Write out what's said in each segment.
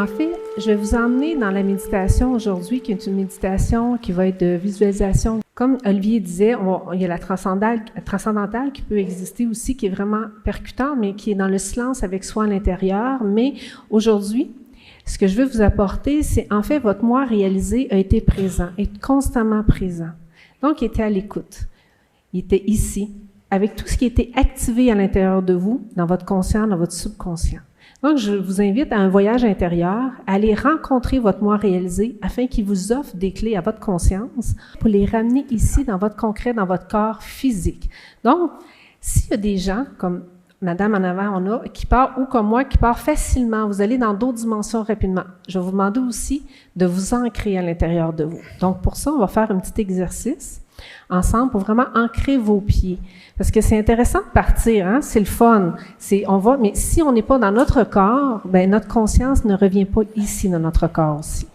En fait, je vais vous emmener dans la méditation aujourd'hui, qui est une méditation qui va être de visualisation. Comme Olivier disait, il y a la transcendantale qui peut exister aussi, qui est vraiment percutante, mais qui est dans le silence avec soi à l'intérieur. Mais aujourd'hui, ce que je veux vous apporter, c'est en fait votre moi réalisé a été présent, est constamment présent. Donc, il était à l'écoute. Il était ici, avec tout ce qui était activé à l'intérieur de vous, dans votre conscient, dans votre subconscient. Donc, je vous invite à un voyage intérieur, à aller rencontrer votre moi réalisé afin qu'il vous offre des clés à votre conscience pour les ramener ici dans votre concret, dans votre corps physique. Donc, s'il y a des gens, comme Madame en avant, on a, qui part, ou comme moi, qui part facilement, vous allez dans d'autres dimensions rapidement. Je vais vous demander aussi de vous ancrer à l'intérieur de vous. Donc, pour ça, on va faire un petit exercice ensemble pour vraiment ancrer vos pieds. Parce que c'est intéressant de partir, hein? C'est le fun. Mais si on n'est pas dans notre corps, ben notre conscience ne revient pas ici dans notre corps aussi.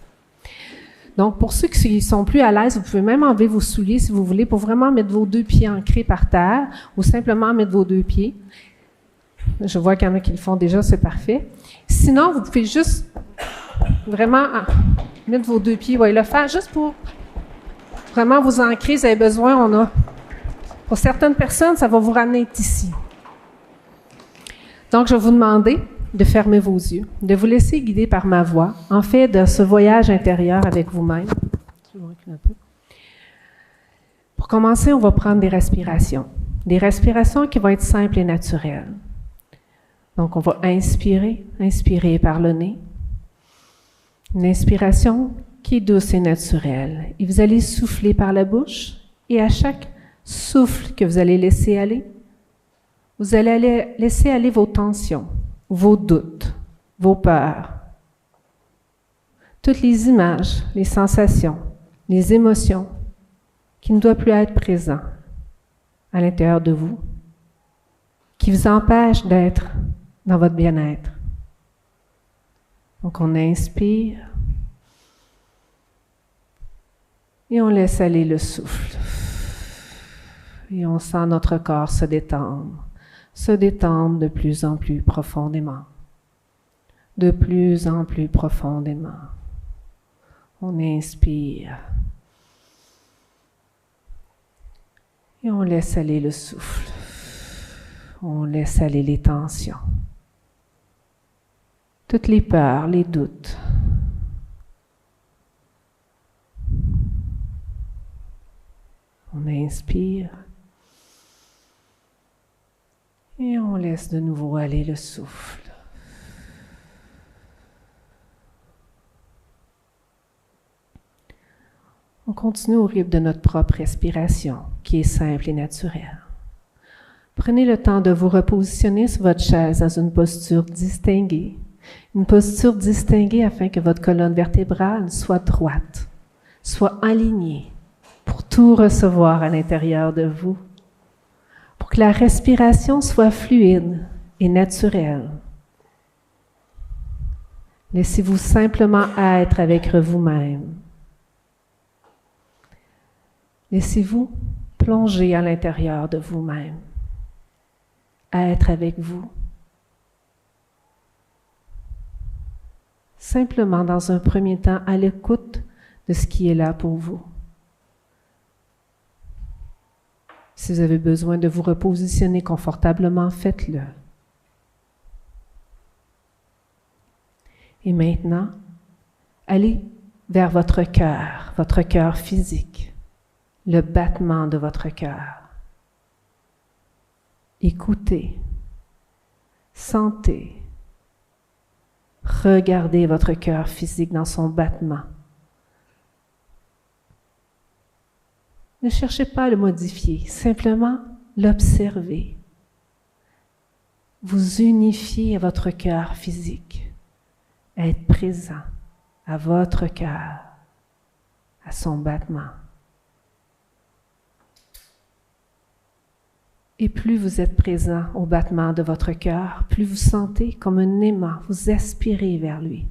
Donc, pour ceux qui sont plus à l'aise, vous pouvez même enlever vos souliers si vous voulez pour vraiment mettre vos deux pieds ancrés par terre ou simplement mettre vos deux pieds. Je vois qu'il y en a qui le font déjà, c'est parfait. Sinon, vous pouvez juste vraiment mettre vos deux pieds, le faire juste pour vraiment vous ancrer, vous avez besoin, pour certaines personnes, ça va vous ramener ici. Donc, je vais vous demander de fermer vos yeux, de vous laisser guider par ma voix, en fait, de ce voyage intérieur avec vous-même. Pour commencer, on va prendre des respirations qui vont être simples et naturelles. Donc, on va inspirer par le nez. Une inspiration qui est douce et naturelle. Et vous allez souffler par la bouche, et à chaque souffle que vous allez laisser aller, vous allez laisser aller vos tensions, vos doutes, vos peurs, toutes les images, les sensations, les émotions qui ne doivent plus être présentes à l'intérieur de vous, qui vous empêchent d'être dans votre bien-être. Donc on inspire et on laisse aller le souffle. Et on sent notre corps se détendre de plus en plus profondément. De plus en plus profondément. On inspire. Et on laisse aller le souffle. On laisse aller les tensions. Toutes les peurs, les doutes. On inspire. Et on laisse de nouveau aller le souffle. On continue au rythme de notre propre respiration, qui est simple et naturelle. Prenez le temps de vous repositionner sur votre chaise dans une posture distinguée. Une posture distinguée afin que votre colonne vertébrale soit droite, soit alignée, pour tout recevoir à l'intérieur de vous. Pour que la respiration soit fluide et naturelle. Laissez-vous simplement être avec vous-même. Laissez-vous plonger à l'intérieur de vous-même. Être avec vous. Simplement, dans un premier temps, à l'écoute de ce qui est là pour vous. Si vous avez besoin de vous repositionner confortablement, faites-le. Et maintenant, allez vers votre cœur physique, le battement de votre cœur. Écoutez, sentez, regardez votre cœur physique dans son battement. Ne cherchez pas à le modifier, simplement l'observer. Vous unifiez à votre cœur physique, à être présent à votre cœur, à son battement. Et plus vous êtes présent au battement de votre cœur, plus vous sentez comme un aimant, vous aspirez vers lui.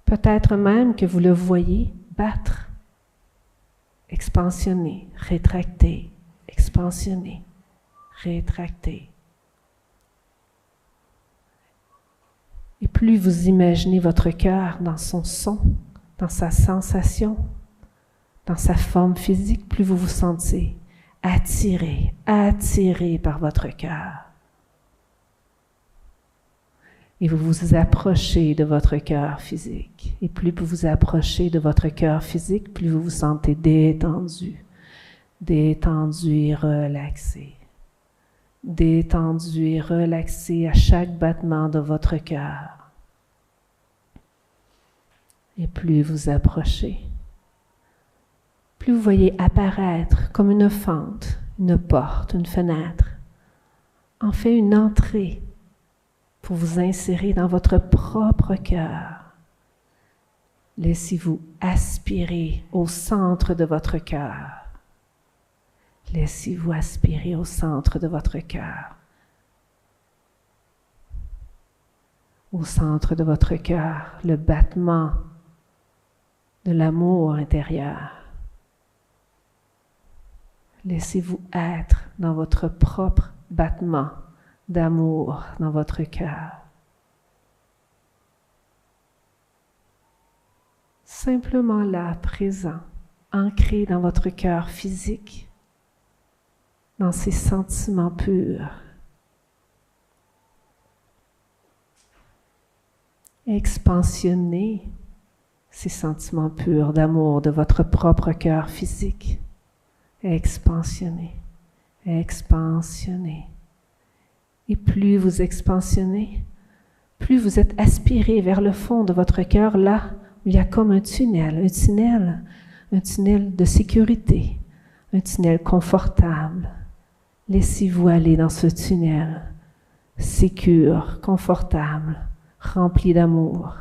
Peut-être même que vous le voyez battre. Expansionner, rétracter, expansionner, rétracter. Et plus vous imaginez votre cœur dans son son, dans sa sensation, dans sa forme physique, plus vous vous sentez attiré par votre cœur. Et vous vous approchez de votre cœur physique. Et plus vous vous approchez de votre cœur physique, plus vous vous sentez détendu et relaxé. Détendu et relaxé à chaque battement de votre cœur. Et plus vous approchez, plus vous voyez apparaître comme une fente, une porte, une fenêtre, en fait une entrée pour vous insérer dans votre propre cœur. Laissez-vous aspirer au centre de votre cœur. Laissez-vous aspirer au centre de votre cœur. Au centre de votre cœur, le battement de l'amour intérieur. Laissez-vous être dans votre propre battement d'amour dans votre cœur. Simplement là, présent, ancré dans votre cœur physique, dans ces sentiments purs. Expansionnez ces sentiments purs d'amour de votre propre cœur physique. Expansionnez, expansionnez. Et plus vous expansionnez, plus vous êtes aspiré vers le fond de votre cœur, là où il y a comme un tunnel de sécurité, un tunnel confortable. Laissez-vous aller dans ce tunnel, sécure, confortable, rempli d'amour,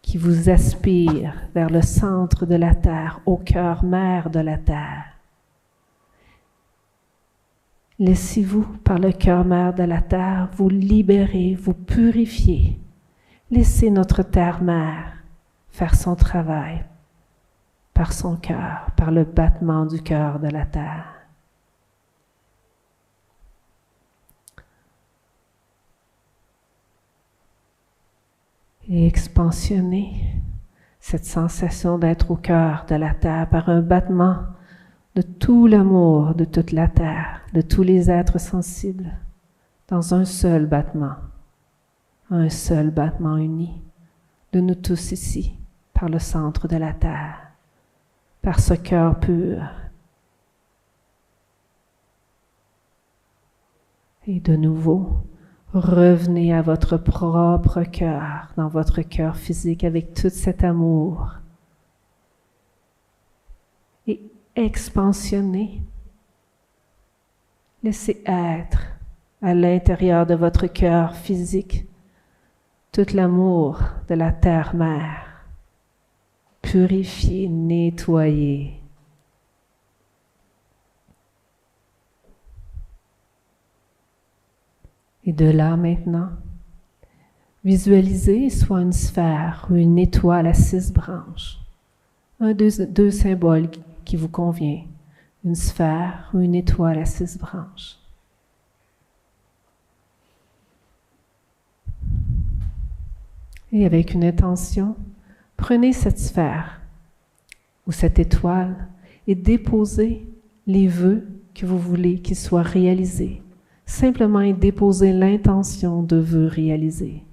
qui vous aspire vers le centre de la terre, au cœur mère de la terre. Laissez-vous, par le cœur mère de la terre, vous libérer, vous purifier. Laissez notre terre mère faire son travail par son cœur, par le battement du cœur de la terre. Et expansionnez cette sensation d'être au cœur de la terre par un battement de tout l'amour de toute la terre, de tous les êtres sensibles, dans un seul battement uni, de nous tous ici, par le centre de la terre, par ce cœur pur. Et de nouveau, revenez à votre propre cœur, dans votre cœur physique, avec tout cet amour. Et expansionnez. Laissez être à l'intérieur de votre cœur physique tout l'amour de la terre-mère. Purifiez, nettoyez. Et de là maintenant, visualisez soit une sphère ou une étoile à 6 branches. Deux symboles qui vous convient, une sphère ou une étoile à 6 branches. Et avec une intention, prenez cette sphère ou cette étoile et déposez les vœux que vous voulez qu'ils soient réalisés. Simplement y déposer l'intention de vœux réalisés.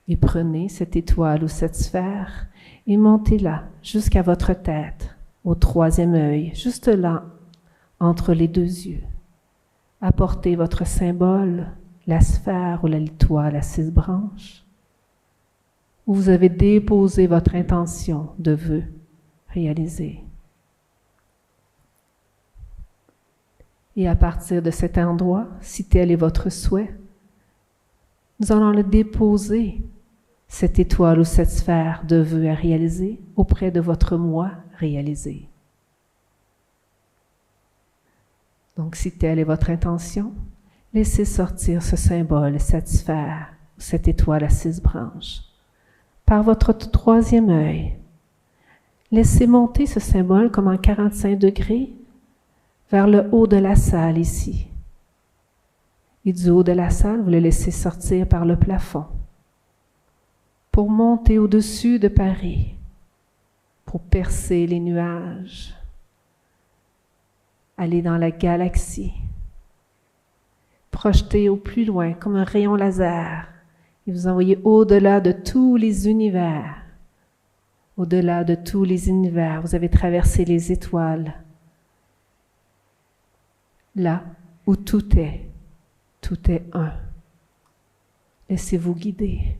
Et prenez cette étoile ou cette sphère et montez-la jusqu'à votre tête, au 3e œil, juste là, entre les 2 yeux. Apportez votre symbole, la sphère ou l'étoile à 6 branches, où vous avez déposé votre intention de vœux réalisés. Et à partir de cet endroit, si tel est votre souhait, nous allons le déposer, cette étoile ou cette sphère de vœux à réaliser, auprès de votre moi réalisé. Donc, si telle est votre intention, laissez sortir ce symbole, cette sphère, ou cette étoile à 6 branches. Par votre 3e œil, laissez monter ce symbole comme en 45 degrés vers le haut de la salle ici. Et du haut de la salle, vous le laissez sortir par le plafond pour monter au-dessus de Paris, pour percer les nuages, aller dans la galaxie, projeter au plus loin comme un rayon laser et vous envoyer au-delà de tous les univers. Au-delà de tous les univers, vous avez traversé les étoiles. Là où tout est un. Laissez-vous guider.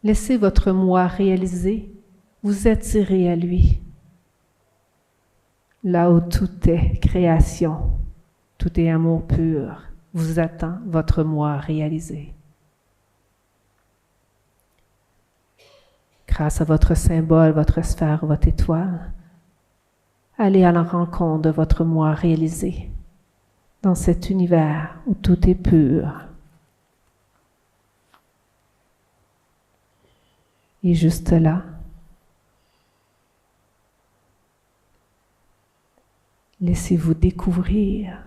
Laissez votre moi réaliser, vous attirer à lui. Là où tout est création, tout est amour pur, vous attend votre moi réalisé. Grâce à votre symbole, votre sphère, votre étoile, allez à la rencontre de votre moi réalisé dans cet univers où tout est pur. Et juste là, laissez-vous découvrir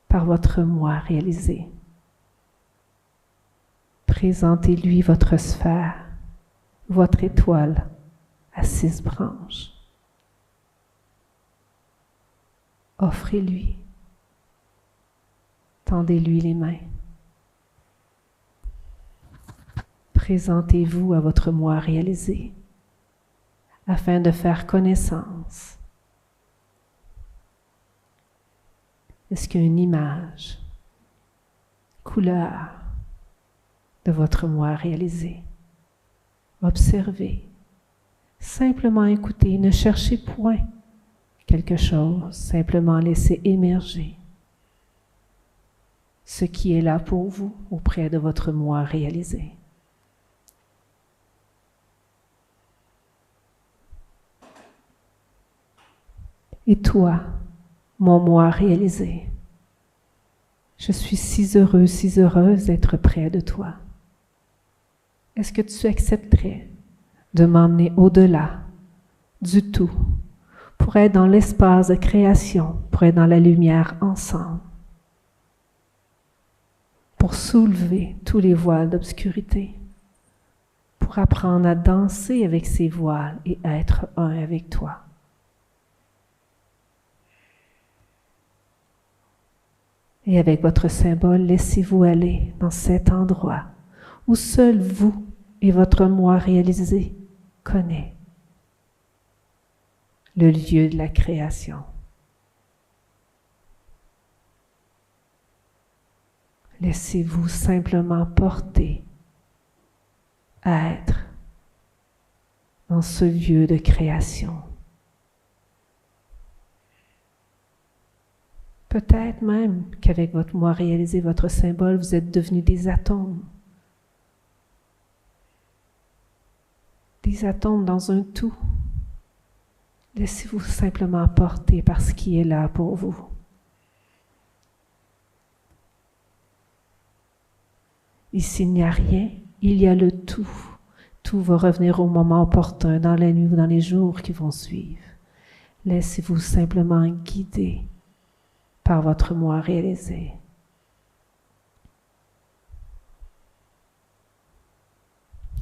par votre moi réalisé. Présentez-lui votre sphère, votre étoile à 6 branches. Offrez-lui. Tendez-lui les mains. Présentez-vous à votre moi réalisé afin de faire connaissance. Est-ce qu'il y a une image, couleur de votre moi réalisé? Observez, simplement écoutez, ne cherchez point quelque chose, simplement laissez émerger ce qui est là pour vous auprès de votre moi réalisé. Et toi, mon moi réalisé, je suis si heureux, si heureuse d'être près de toi. Est-ce que tu accepterais de m'emmener au-delà du tout pour être dans l'espace de création, pour être dans la lumière ensemble, pour soulever tous les voiles d'obscurité, pour apprendre à danser avec ces voiles et être un avec toi? Et avec votre symbole, laissez-vous aller dans cet endroit où seul vous et votre moi réalisé connaissent le lieu de la création. Laissez-vous simplement porter à être dans ce lieu de création. Peut-être même qu'avec votre moi réalisé, votre symbole, vous êtes devenus des atomes. Des atomes dans un tout. Laissez-vous simplement porter par ce qui est là pour vous. Ici, il n'y a rien, il y a le tout. Tout va revenir au moment opportun, dans la nuit ou dans les jours qui vont suivre. Laissez-vous simplement guider par votre moi réalisé.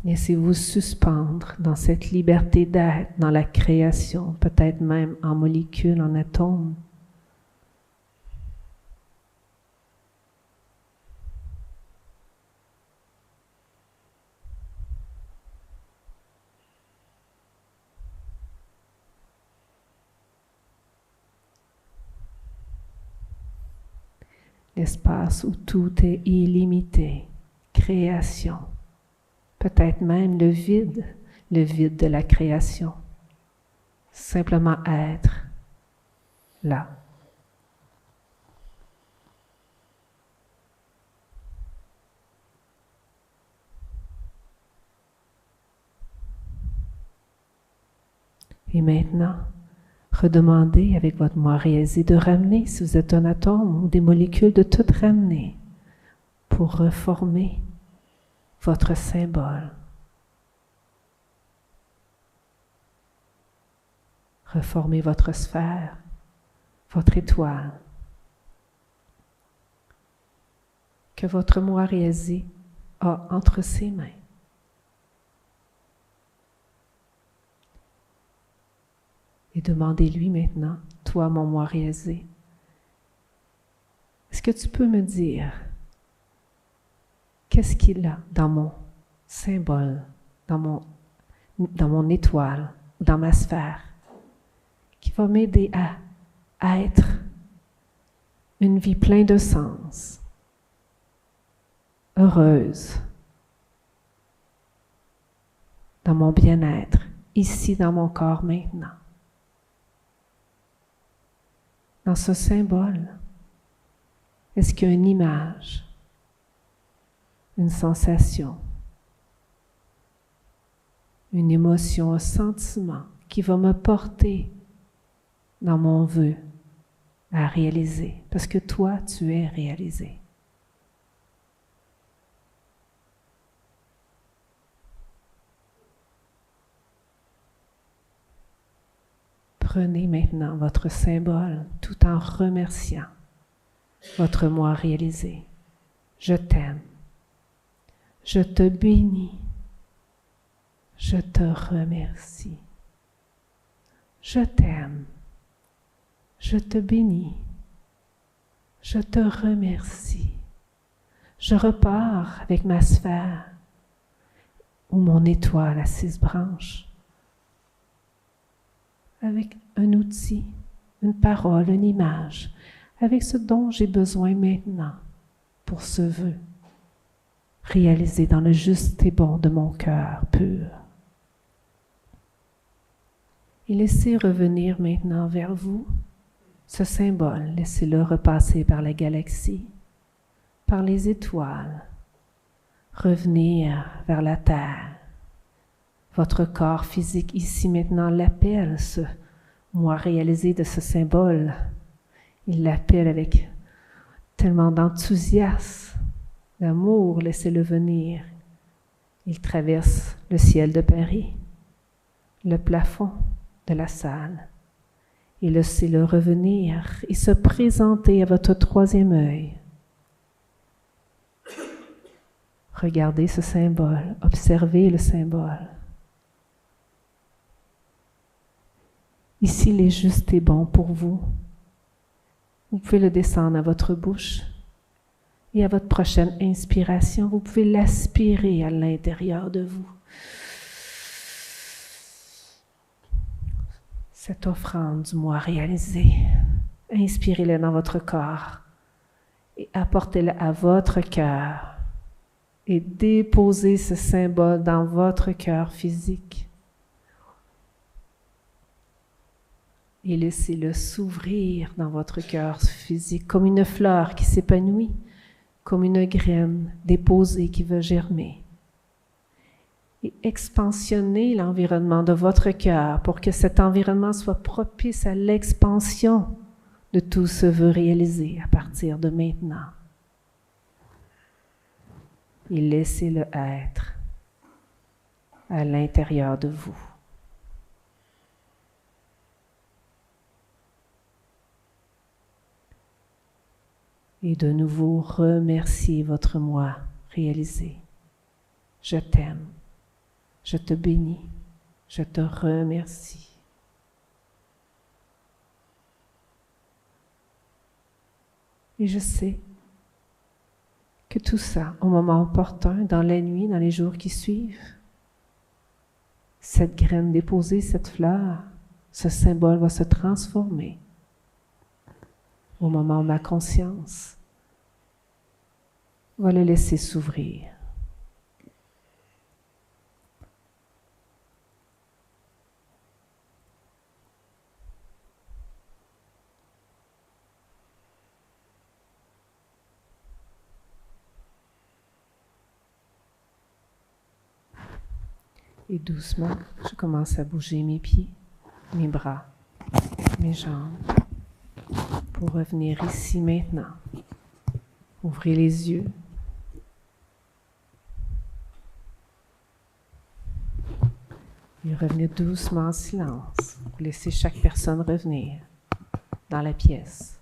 Laissez-vous suspendre dans cette liberté d'être, dans la création, peut-être même en molécules, en atomes. L'espace où tout est illimité, création. Peut-être même le vide de la création. Simplement être là. Et maintenant, redemandez avec votre moi réalisé de ramener, si vous êtes un atome ou des molécules, de tout ramener pour reformer votre symbole. Reformez votre sphère, votre étoile. que votre moi réalisé a entre ses mains. Et demandez-lui maintenant, toi, mon moi réalisé, est-ce que tu peux me dire qu'est-ce qu'il a dans mon symbole, dans mon étoile, dans ma sphère, qui va m'aider à être une vie pleine de sens, heureuse, dans mon bien-être, ici dans mon corps maintenant. Dans ce symbole, est-ce qu'il y a une image, une sensation, une émotion, un sentiment qui va me porter dans mon vœu à réaliser? Parce que toi, tu es réalisé. Prenez maintenant votre symbole tout en remerciant votre moi réalisé. Je t'aime. Je te bénis. Je te remercie. Je t'aime. Je te bénis. Je te remercie. Je repars avec ma sphère ou mon étoile à 6 branches, avec un outil, une parole, une image, avec ce dont j'ai besoin maintenant pour ce vœu, réalisé dans le juste et bon de mon cœur pur. Et laissez revenir maintenant vers vous ce symbole, laissez-le repasser par la galaxie, par les étoiles, revenir vers la Terre. Votre corps physique ici maintenant l'appelle, ce moi réalisé de ce symbole. Il l'appelle avec tellement d'enthousiasme, d'amour, laissez-le venir. Il traverse le ciel de Paris, le plafond de la salle, et laissez-le revenir et se présenter à votre 3e œil. Regardez ce symbole, observez le symbole. Ici, il est juste et bon pour vous. Vous pouvez le descendre à votre bouche et à votre prochaine inspiration, vous pouvez l'aspirer à l'intérieur de vous. Cette offrande du moi réalisé, inspirez-le dans votre corps et apportez-le à votre cœur et déposez ce symbole dans votre cœur physique. Et laissez-le s'ouvrir dans votre cœur physique comme une fleur qui s'épanouit, comme une graine déposée qui veut germer. Et expansionnez l'environnement de votre cœur pour que cet environnement soit propice à l'expansion de tout ce vœu réalisé à partir de maintenant. Et laissez-le être à l'intérieur de vous. Et de nouveau, remerciez votre moi réalisé. Je t'aime, je te bénis, je te remercie. Et je sais que tout ça, au moment opportun, dans la nuit, dans les jours qui suivent, cette graine déposée, cette fleur, ce symbole va se transformer au moment où ma conscience va le laisser s'ouvrir. Et doucement, je commence à bouger mes pieds, mes bras, mes jambes, pour revenir ici maintenant. Ouvrez les yeux. Et revenez doucement en silence. Laissez chaque personne revenir dans la pièce.